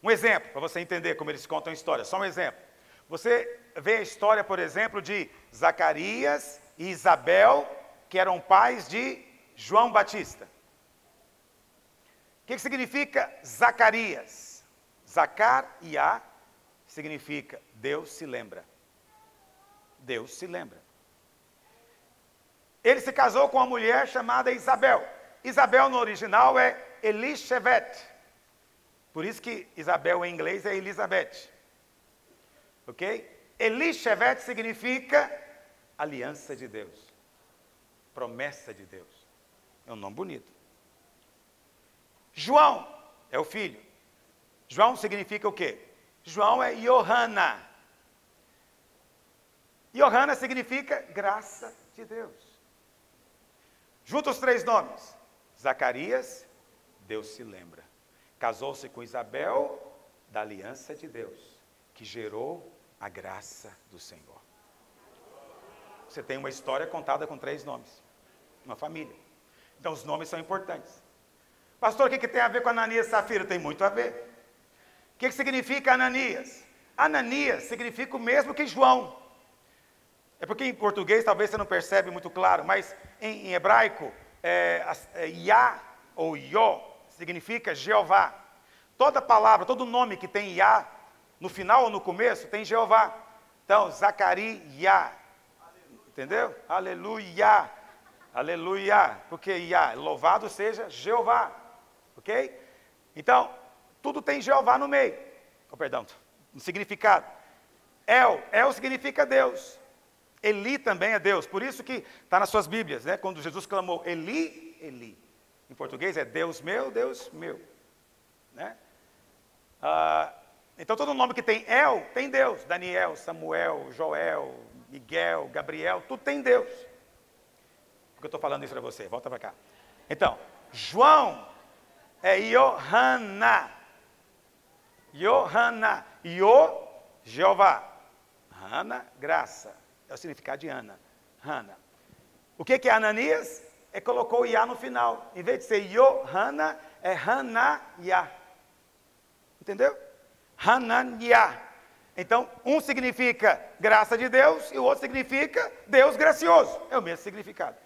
Um exemplo, para você entender como eles contam história, só um exemplo. Você vê a história, por exemplo, de Zacarias e Isabel, que eram pais de João Batista. O que significa Zacarias? Zacariá significa Deus se lembra. Deus se lembra. Ele se casou com uma mulher chamada Isabel. Isabel no original é Elishevet. Por isso que Isabel em inglês é Elizabeth. Ok? Elishevet significa aliança de Deus. Promessa de Deus. É um nome bonito. João é o filho. João significa o quê? João é Yohana. Yohana significa graça de Deus. Junta os três nomes. Zacarias, Deus se lembra. Casou-se com Isabel, da aliança de Deus, que gerou a graça do Senhor. Você tem uma história contada com três nomes. Uma família. Então os nomes são importantes. Pastor, o que tem a ver com Ananias e Safira? Tem muito a ver. O que significa Ananias? Ananias significa o mesmo que João. É porque em português talvez você não percebe muito claro, mas em hebraico, Yah ou Yó significa Jeová. Toda palavra, todo nome que tem Yah, no final ou no começo, tem Jeová. Então, Zacarias, entendeu? Aleluia, aleluia, porque Yah, louvado seja Jeová, ok? Então, tudo tem Jeová no meio, no significado. El significa Deus. Eli também é Deus, por isso que está nas suas Bíblias, né? Quando Jesus clamou, Eli, Eli. Em português é Deus meu, né? Então todo nome que tem El, tem Deus. Daniel, Samuel, Joel, Miguel, Gabriel, tudo tem Deus. Por que eu estou falando isso para você? Volta para cá. Então, João é Yohana. Yohana. Jeová. Hana, graça. É o significado de Ana. Hana. O que é Ananias? Colocou Yah no final. Em vez de ser Yohana, é Hananiah. Entendeu? Hananiah. Então, um significa graça de Deus e o outro significa Deus gracioso. É o mesmo significado.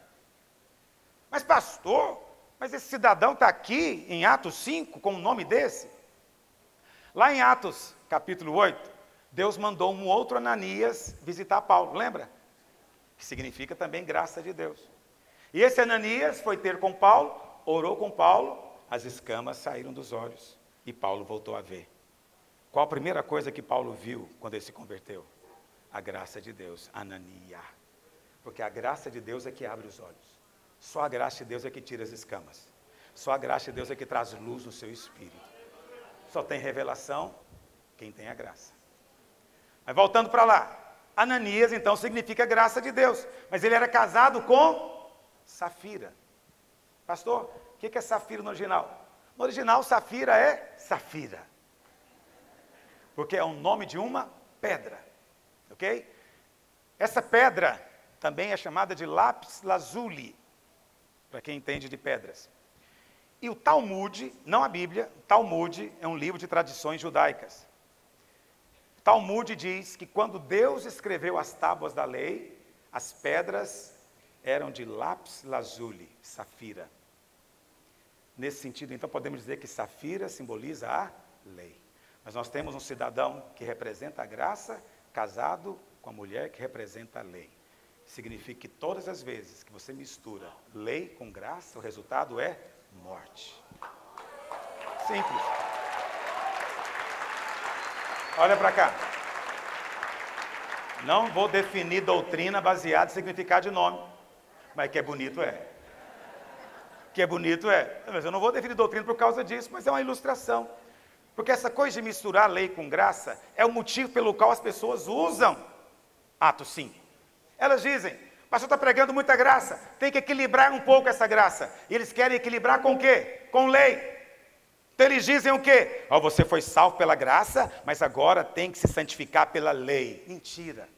Mas pastor, mas esse cidadão está aqui em Atos 5 com um nome desse? Lá em Atos capítulo 8, Deus mandou um outro Ananias visitar Paulo, lembra? Que significa também graça de Deus. E esse Ananias foi ter com Paulo, orou com Paulo, as escamas saíram dos olhos e Paulo voltou a ver. Qual a primeira coisa que Paulo viu quando ele se converteu? A graça de Deus, Ananias. Porque a graça de Deus é que abre os olhos. Só a graça de Deus é que tira as escamas. Só a graça de Deus é que traz luz no seu espírito. Só tem revelação quem tem a graça. Mas voltando para lá, Ananias então significa graça de Deus, mas ele era casado com Safira. Pastor, o que é Safira no original? No original, Safira é Safira, porque é o nome de uma pedra, ok? Essa pedra também é chamada de lápis lazuli, para quem entende de pedras. E o Talmud, não a Bíblia, o Talmud é um livro de tradições judaicas. Talmud diz que quando Deus escreveu as tábuas da lei, as pedras eram de lápis lazuli, safira. Nesse sentido, então, podemos dizer que safira simboliza a lei. Mas nós temos um cidadão que representa a graça, casado com a mulher que representa a lei. Significa que todas as vezes que você mistura lei com graça, o resultado é morte. Simples. Olha para cá. Não vou definir doutrina baseada em significado de nome. Mas que é bonito é. Que é bonito é. Mas eu não vou definir doutrina por causa disso, mas é uma ilustração. Porque essa coisa de misturar lei com graça é o motivo pelo qual as pessoas usam Atos 5. Elas dizem, o pastor está pregando muita graça, tem que equilibrar um pouco essa graça. E eles querem equilibrar com o quê? Com lei. Então eles dizem o quê? Você foi salvo pela graça, mas agora tem que se santificar pela lei. Mentira.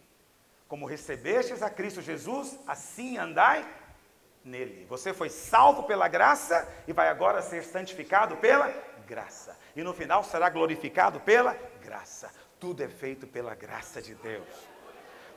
Como recebestes a Cristo Jesus, assim andai nele. Você foi salvo pela graça e vai agora ser santificado pela graça. E no final será glorificado pela graça. Tudo é feito pela graça de Deus.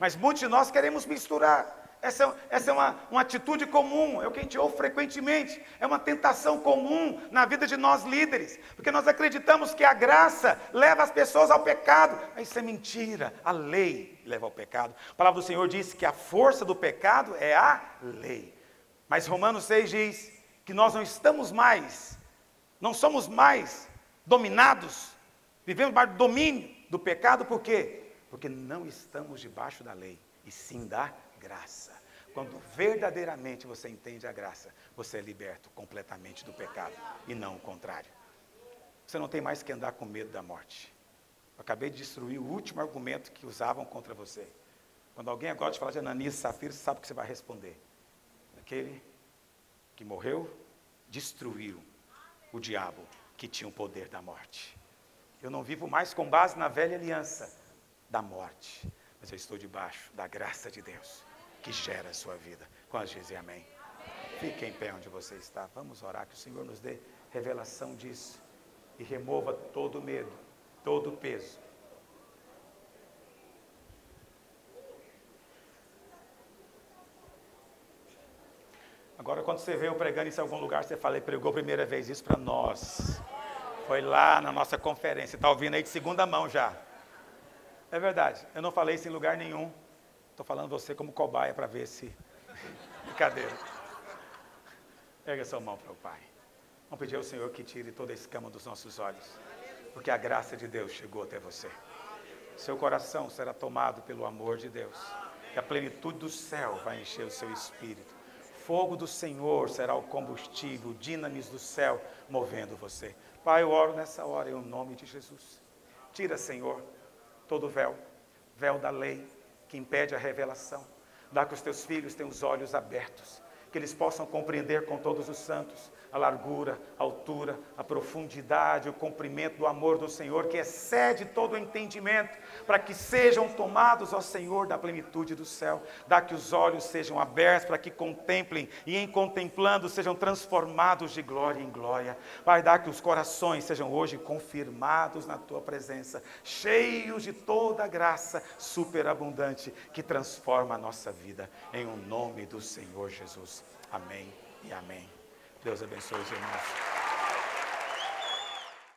Mas muitos de nós queremos misturar. Essa é uma atitude comum, é o que a gente ouve frequentemente, é uma tentação comum na vida de nós líderes, porque nós acreditamos que a graça leva as pessoas ao pecado, mas isso é mentira, a lei leva ao pecado. A palavra do Senhor diz que a força do pecado é a lei, mas Romanos 6 diz que nós não somos mais dominados, vivemos debaixo do domínio do pecado, por quê? Porque não estamos debaixo da lei, e sim da graça. Quando verdadeiramente você entende a graça, você é liberto completamente do pecado, e não o contrário. Você não tem mais que andar com medo da morte. Eu acabei de destruir o último argumento que usavam contra você. Quando alguém gosta de falar de Ananias e Safira, você sabe o que você vai responder. Aquele que morreu, destruiu o diabo que tinha o poder da morte. Eu não vivo mais com base na velha aliança da morte, mas eu estou debaixo da graça de Deus, que gera a sua vida. Quando dizem amém? Fique em pé onde você está. Vamos orar, que o Senhor nos dê revelação disso e remova todo o medo, todo o peso. Agora, quando você veio pregando isso em algum lugar, você fala, pregou a primeira vez isso para nós. Foi lá na nossa conferência, está ouvindo aí de segunda mão já. É verdade, eu não falei isso em lugar nenhum. Estou falando você como cobaia para ver se... Brincadeira. Erga sua mão para o Pai. Vamos pedir ao Senhor que tire toda a escama dos nossos olhos, porque a graça de Deus chegou até você. Seu coração será tomado pelo amor de Deus, e a plenitude do céu vai encher o seu espírito. Fogo do Senhor será o combustível, o dinamis do céu movendo você. Pai, eu oro nessa hora em nome de Jesus. Tira, Senhor, todo véu da lei que impede a revelação. Dá que os teus filhos tenham os olhos abertos, que eles possam compreender com todos os santos a largura, a altura, a profundidade, o comprimento do amor do Senhor, que excede todo o entendimento, para que sejam tomados, ó Senhor, da plenitude do céu. Dá que os olhos sejam abertos, para que contemplem, e em contemplando sejam transformados de glória em glória. Pai, dá que os corações sejam hoje confirmados na Tua presença, cheios de toda a graça superabundante, que transforma a nossa vida, em o nome do Senhor Jesus. Amém e amém. Deus abençoe os irmãos.